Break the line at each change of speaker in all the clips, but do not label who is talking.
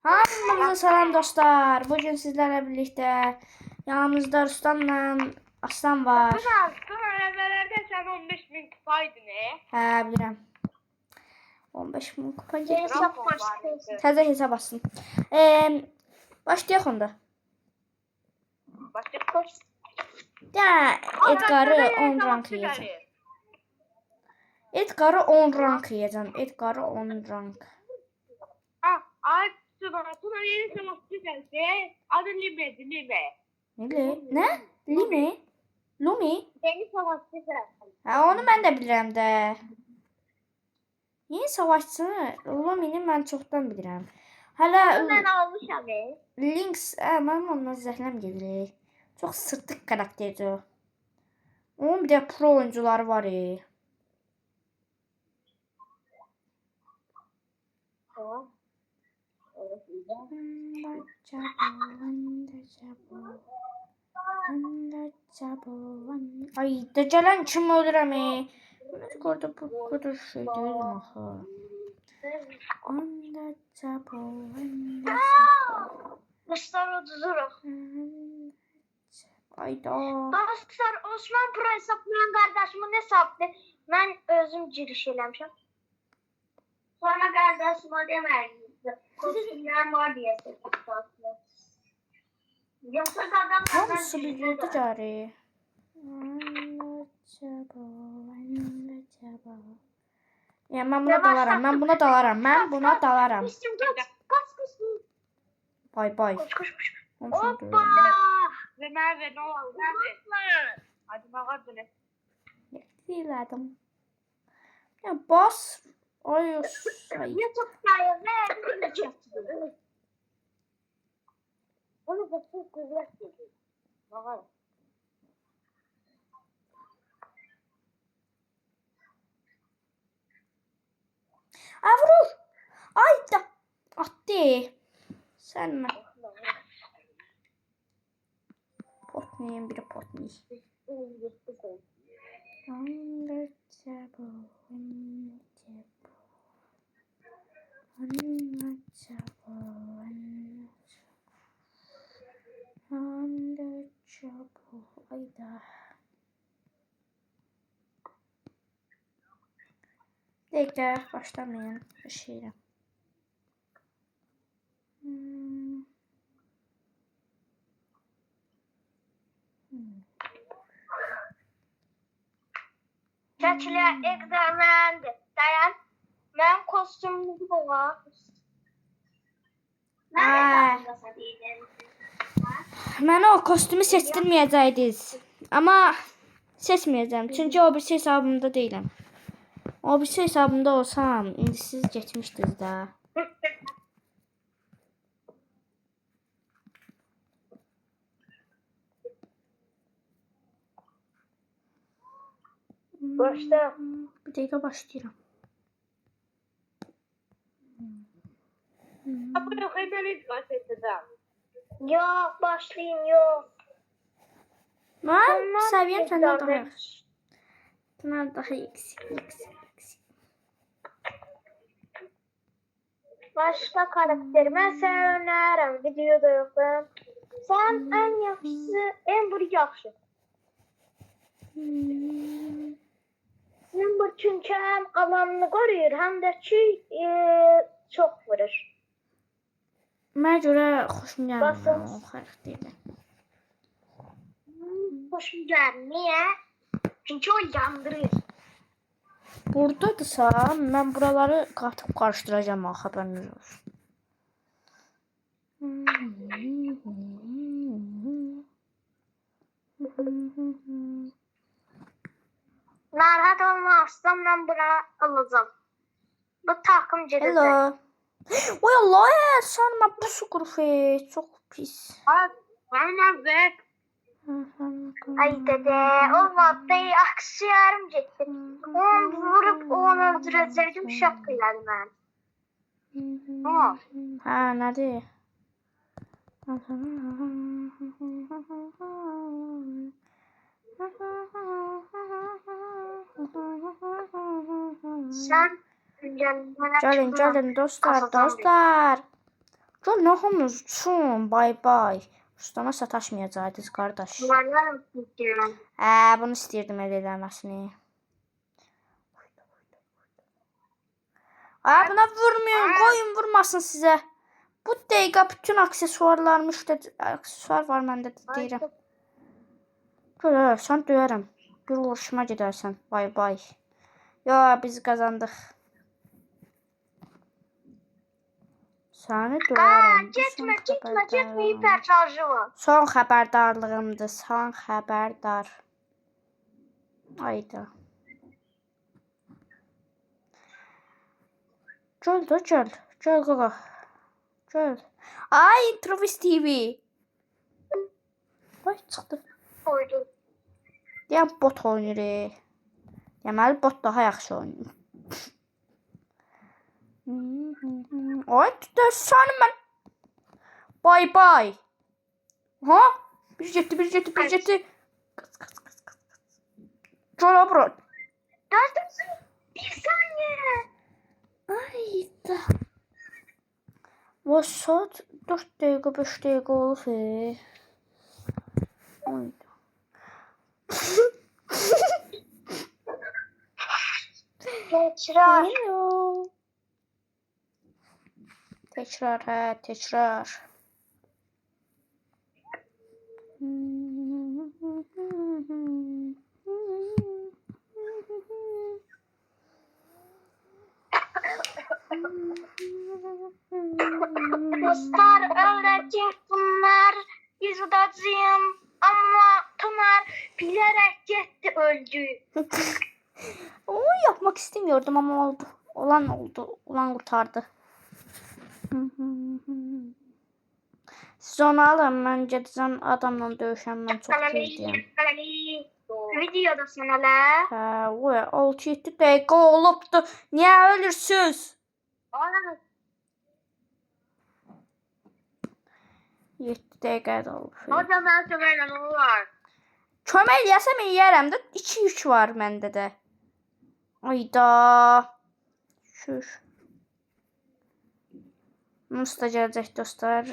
Hamınıza salam dostlar. Bugün sizlerle birlikte yanımızda Ruslan'la Aslan var.
Son arabalarda sen 15.000 kupaydın
Hə, bilirəm. 15.000 kupa getdi.
Hesap başlasın.
Təzə hesab açsın. Başlayaq onda.
Başka
Ya Edgar'ı 10 rank yiyəcəm. Edgar'ı 10 rank yiyəcəm. Edgar'ı 10 rank.
Ay sonra yeni savaşçı geldi. Adı Libe.
Ne? Limi? Lumi?
Yeni savaşçı geldi.
Ha, onu mən də bilirəm də. Yeni savaşçını Lumi'ni mən çoxdan bilirəm. Hələ
Ben almışam.
Lynx, mənim ondan zəhləm gedir. Çox sırtıq karakterdir o. Onun bir də pro oyuncuları var. Ay, da gələn kim ölürəm? Orada bu kadar şey değilim axı.
Dostlar oduzuruq.
Ayda.
Dostlar Osman Pro hesaplayan kardeşimin hesabdı. Ben özüm giriş eləmişəm. Sonra kardeşime deməyim. Kostümler var diye seçtim. Yoksa adam
Hamısı bilirdi cari. Ya ben buna dalaram. Ben buna dalaram. Ben buna dalaram.
Kaç.
Bay bay.
Koş.
Hoppa.
Ve Merve ne oldu? Merve. Hadi bakalım döne.
Diledim. Ya bas. Ay say.
Ne çok sayı ve onu da çok güzel dedi. Bakalım.
Vurur. Ay da. Attı. Sen mi? Potneyim biri potney. Ayda. Bekle, başlamayın. Bir şeyle.
Çəkilə egzamendir. Dayan. Mən kostümümü boğa.
Mənə o kostümü seçdirməyəcəydiniz. Amma seçməyəcəm. Çünki o birisi hesabımda deyiləm. O birisi hesabımda olsam, indi siz getmişdiniz də.
Başla.
Bir dəqiqə başlayıram.
Bunu hemen başlayacağım. Yok başlayayım yok.
Mən səviyyəm səndən daha yaxşı. Bunlar daha eksik.
Başka karakter. Ben sana öneririm. Videoda yoxdur. Sen en yaxşısı, en biri yaxşı. Sen bu çünkü hem alanını qoruyur, hem de ki çok vurur.
Mənə görə xoşum gəlmir
Basın.
o xarakterlə.
Hoşum gəlir. Niye? Çünkü o yandırır.
Buradadırsa, mən buraları qatıb qarışdıracağım, xəbəriniz olsun.
Narahat olma aslan, ben buna alacağım. Bu takım gedəcək.
Hello. Oy Allah, sarma pusu quruf, çox pis.
Aynen be. Ay dede, olmadı. Aksiyarım getdi. Onu vurup onu öldürəcəkdim, şak elədi mən.
Hə, nədir?
Sen
Gəlin dostlar. Gör nə hamınız üçün. Bay bay. Ustama sataşmayacaqdınız qardaş.
Varlarım istiyorum.
Bunu istəyirdim elə eləməsini. Buna vurmayın. Qoyun vurmasın sizə. Bu dəqiqə bütün aksesuarlarım aksesuar var məndə deyirəm. Gör, sən döyərəm. Bir vuruşma gedərsən. Bay bay. Ya biz qazandıq. Səni döyərəm.
Getmə, hiperşarjı var.
Son xəbərdarlığımdır. Son xəbərdar. Ayda. Göl də göl. Göl qaqa. Göl. Ay, Introvis TV. Ay, çıxdı.
Koydum.
Deyəm bot oynayır. Deməli bot daha yaxşı oynayır. Ay, səni mən. Bay bay. Ha? Bir getdi. Göl bura.
Dördüncü. Bir saniye.
Ayda. O saat 4 dəqiqə 5 dəqiqə olub. Ayda.
Tekrar.
Hello. Tekrar.
Dostlar ölecek bunlar. Yüzüdacıyım. Ama Pınar bilerek gitti öldü.
Onu yapmak istemiyordum ama oldu. Olan oldu. Olan kurtardı. Siz onu alın. Ben gedəcəm adamla dövüşəm. Mən çox güldüm.
Videodasın hala.
O 6-7 dəqiqə olubdu. Niyə ölürsüz? 7 dəqiqə də olub.
Hocam ben söyleyeyim ne var?
Kömək eləyəsəm yeyərəm də 2 yük var məndə də. Ayda. Şür. Musta gələcək dostlar.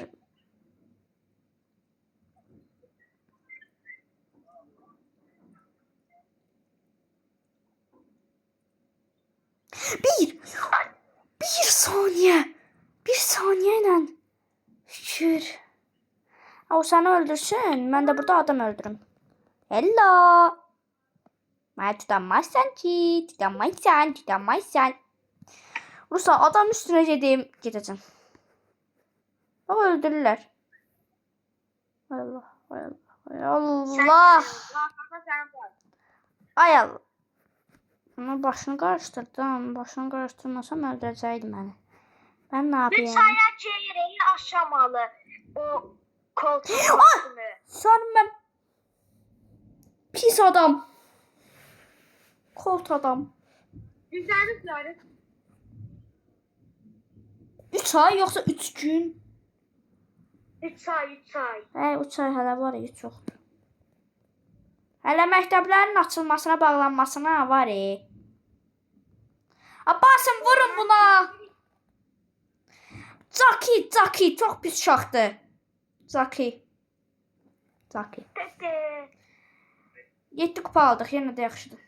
Bir saniye. Bir saniyeyle. Şükür. O seni öldürsün. Ben de burada adam öldürürüm. Hello. Bana tutamazsan ki. Tutamazsan. Rus'a adam üstüne gideceğim. Bak öldürürler. Allah. Ay Allah. Ama başını karıştırdım. Başını karıştırmasam öldürəcəkdi beni. Ben ne yapayım?
Lütfen çeyreği aşamalı. O koltuk üstünü.
Sen ben. Pis adam. Kolt adam.
Güzellikler.
3 ay yoksa 3 gün?
3 ay.
3 ay hələ var ya çoxdur. Hələ məktəblərin açılmasına, bağlanmasına var ya. Basın vurun buna. Zaki çok pis uşaqdır. Zaki. 7 kupa aldıq, yenə də yaxşıdır.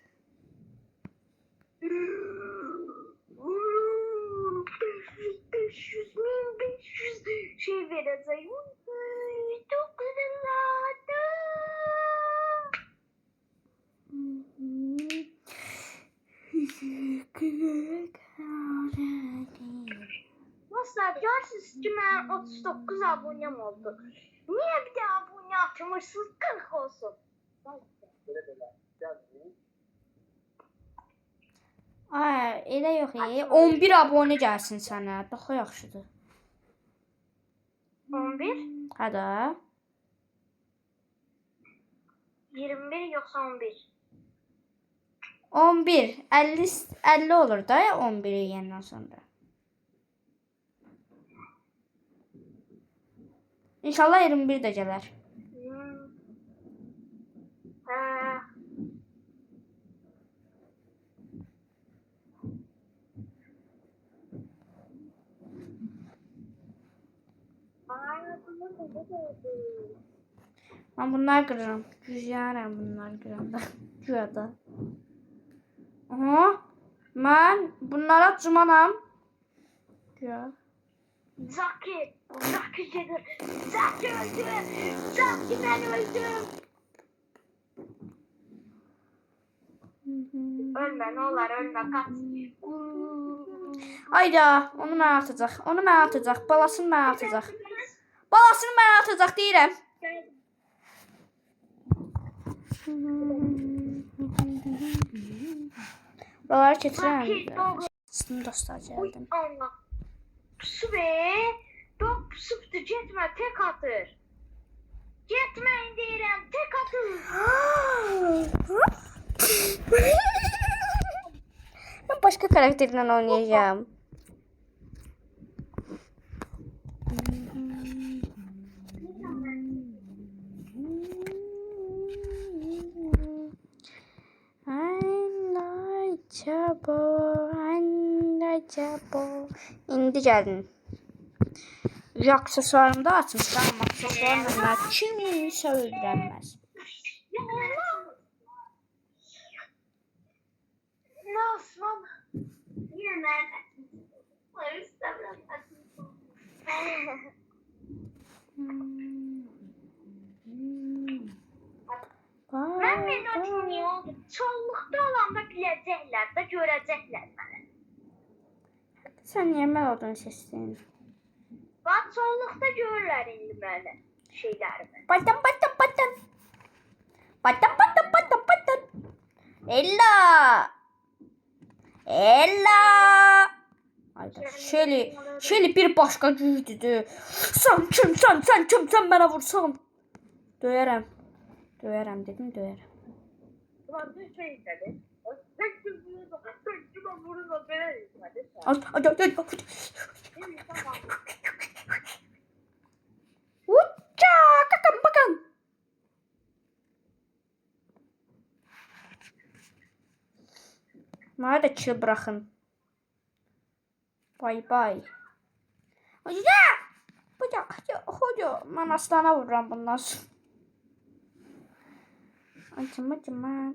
500 şey vereceğim. Çok güzellerdi. Dostlar görsünüz ki ben 39 abonem oldu. Niye bir de abone atmışsınız 40 olsun.
Elə yox, 11 abunə gəlsin sənə. Daha yaxşıdır.
11?
Hə də.
21 yoksa 11?
11, 50 olur da 11 yerindən sonra. İnşallah 21 də gələr. Ben bunlar kırırım. Güzelim bunlar kırırım da. Güyada. Aha. Ben bunlara cumanam. Güya.
Zaki gelir. Zaki öldü. Zaki ben öldüm. Ölme ne olur ölme kaç.
Ayda onu mənə atacaq. Onu mənə atacaq. Balasını mənə atacaq. Balasını mənə atacaq deyirəm. Buraları keçirəm. Sizin dostlar gəldim.
Allah. Pusu be. Dok pusuptu gitme tek atır. Gitmeyin deyirəm tek atır.
Ben başka karakterle oynayacağım. İndi geldin. Aksesuarımı da açmışlar ama aksesuarımla kimse öldüremez.
Osman. Yine. Ben Menoç niye oldu? Çoğunlukta olanda biləcəklər də, görəcəklər məni.
Sen niye melodunu seçtin?
Bax, çoğunlukta görürlər indi məni şeylərimi.
Batan batan batan. Batan batan batan batan. Ella. Ella. Ayda Şeli bir başka gücdüdür. Sen kim bana vursan. Döyərəm. Döyərəm dedim döyərəm.
Ulan bir şey istedi. Tek bir vurdu. Tek bir vurdu. Böyle istedi.
Uça kakam bakın. Bana da chill bırakın. Bay bay. Hoca. Ben aslana vururum bundan sonra. Acıma.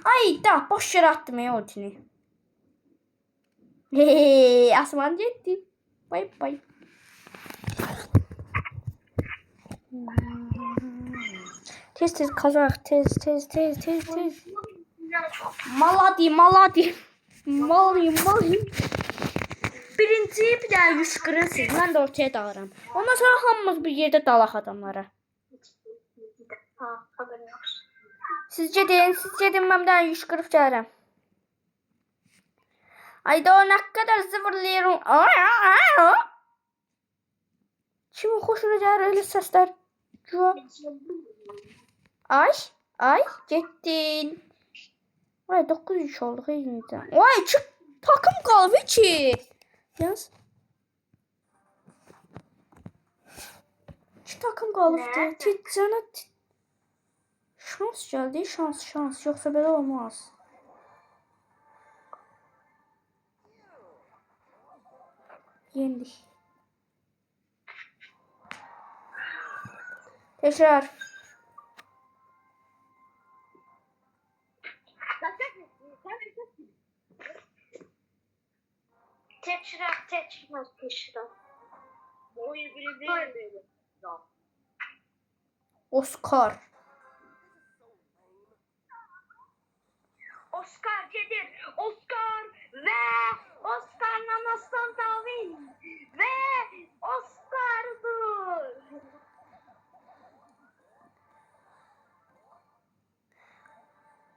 Ay da boş yere attım ya ultini. Hey, asman gitti. Bay bay. Tez kazak tez. Maladi. Malıyım. Birinci bir daha 100 kırın siz. Ben de ortaya dağıram. Ondan sonra hamımız bir yerde dalaq adamlara.
Ha, haberin olsun.
Sizce deyin ben bir daha 100 kırıp gəlirəm. Ayda o ne kadar zıvırlayırım. Kimin hoşuna gəlir öyle sesler? Ay getdin. Ay 9-3 olduq yeniden. Ay çık takım qaldı ki. Yaz. İki takım qalıbdı. Cana şans geldi. Şans. Yoksa böyle olmaz. Yendik. Tekrar.
Tekrar. Oyun biri değil.
Oscar
gelir. Oscar ve Oscar Namastan Tavin ve Oscar'dır.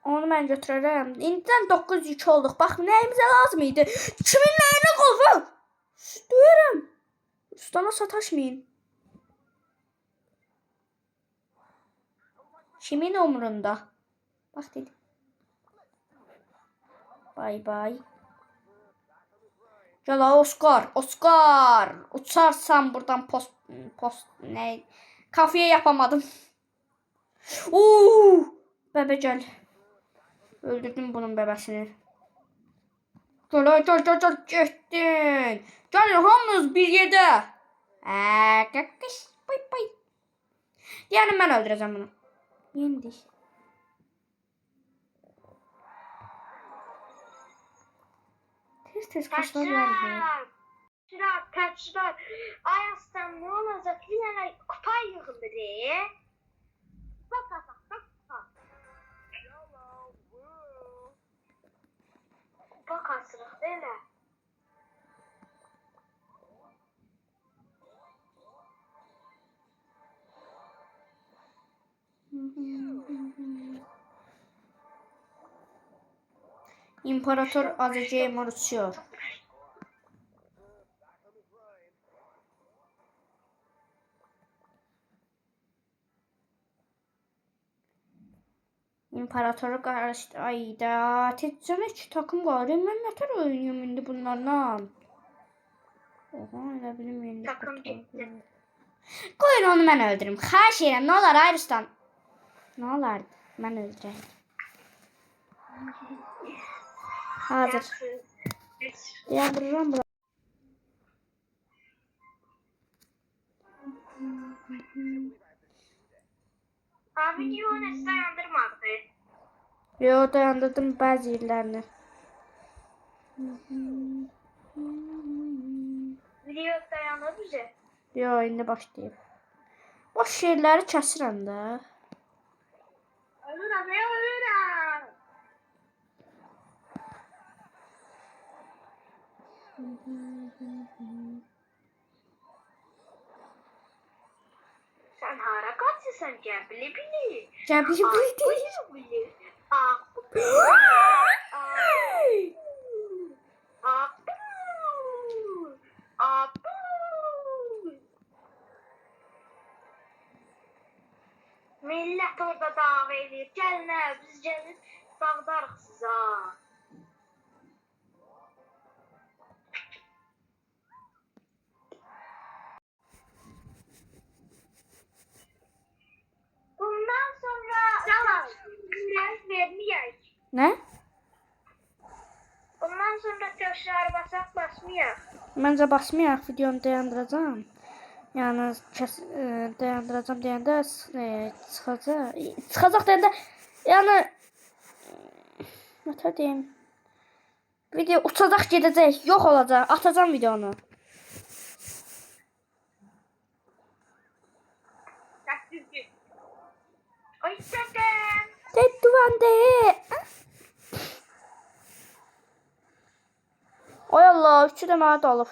onu mən götürərəm. İndidən 9-3 olduq. Bax, nəyimizə lazım idi? Kimin nəyinə qolvu? Duyuram. Ustana sataşmayın. Kimin umurunda? Bax dedim. Bay bay. Gel Oscar. Uçarsan buradan post ne? Kafiye yapamadım. Bebe gel. Öldürdüm bunun bebesini. Gel. etdin? Gəlin hamınız bir yerdə. Qaqış. Bay bay. Yəni mən öldürəcəm bunu. Yendik. Tez kaçlar var.
Kaçlar. Ayastan ne olacak? Bir tane kupa yığıldı diye. Bak. Kupa kasırıq değil mi?
İmparator Azece'ye uçuyor. İmparatoru karıştı. Ayda. Tezcan hiç takım var. Ben ne tür oynuyorum indi bunlarla. Oha elə bilmirəm.
Takım gitti.
Qoyun onu mən öldürüm. Xahiş edirəm. Nə olar Ayrıstan? Nə olar? Mən öldürəcəm. Hazır. Yandırıram bunu.
Abi niye onu dayandırmadı?
Yo dayandırdım bəzi yerlərini.
Video dayanır bize.
Yo indi başlayıb. Boş şeyləri kəsirəm də.
Ölürəm. Sen hara kaçırsan Cəbili bili.
Cəbili
bili. Millet orada dava edir. Gəlin biz gəlin dağdarıq sizə. Bundan sonra biraz vermeyek.
Nə?
Bundan sonra köşkləri basmayaq.
Məncə basmayaq, videonu dayandıracağam. Yəni dayandıracağam deyəndə çıxacaq. Çıxacaq deyəndə yəni nə deyim? Video uçacaq, gedəcək, yox olacaq. Atacağam videonu.
Hoşçakalın.
Deduvande. Ay Allah, üçü də mənə dalıb.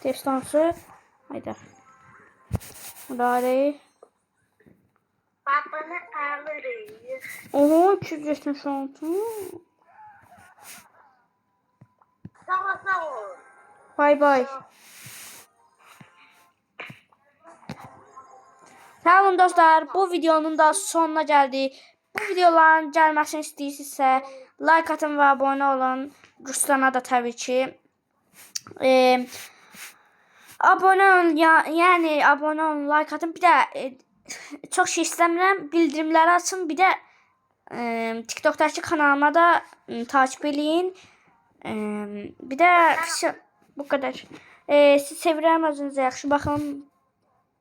Destansı. Haydi. Müdahaleyi.
Babanı alırız.
Oho, 276.
Sağ ol.
Bay bay. Tamam dostlar, bu videonun da sonuna geldik. Bu videoların gelmesini istəyirsinizsə like atın ve abone olun. Ruslana da tabii ki. Abone olun, yani abone olun, like atın. Bir de çok şey istəmirəm, bildirimləri açın. Bir de TikTok'daki kanalıma da takip edin. Bir de bu kadar. Sizi sevirəm, özünüzə yaxşı baxın.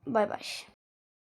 Bay bay.